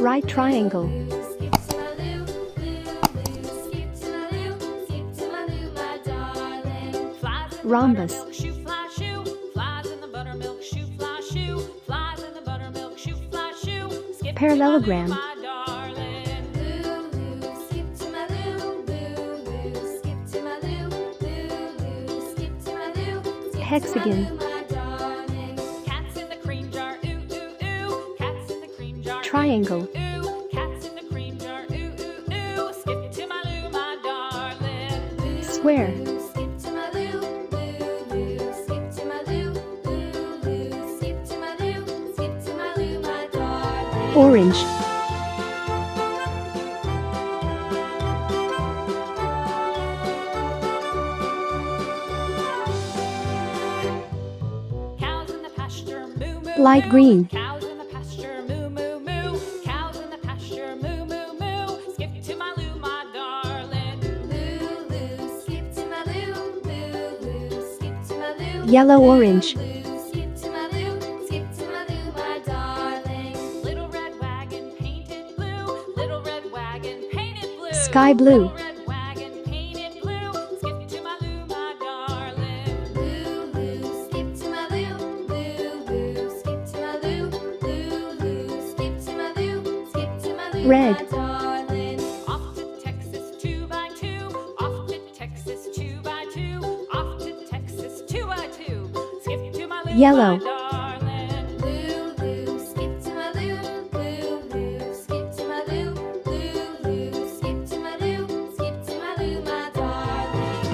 Right triangle. Rhombus. Parallelogram. Hexagon. Triangle. Square. Orange. Light green. Cows in the pasture, moo moo moo. Cows in the pasture, moo moo moo. Skip to my loo, my darling. Loo loo, skip to my loo, loo loo, skip to my loo. Yellow orange. Skip to my loo, skip to my loo, my darling. Little red wagon painted blue. Little red wagon painted blue. Sky blue. Little red wagon painted blue. Skip to my loo, my darling. Loo loo, skip to my loo, loo loo, skip to my loo, loo loo, skip to my loo, skip to my loo, Red. my darling. Off to Texas 2x2. Off to Texas 2x2. Off to Texas 2x2. Skip to my loo, Yellow. my darling. Loo loo, skip to my loo, loo loo, skip to my loo, loo loo, skip to my loo, skip to my loo, my darling.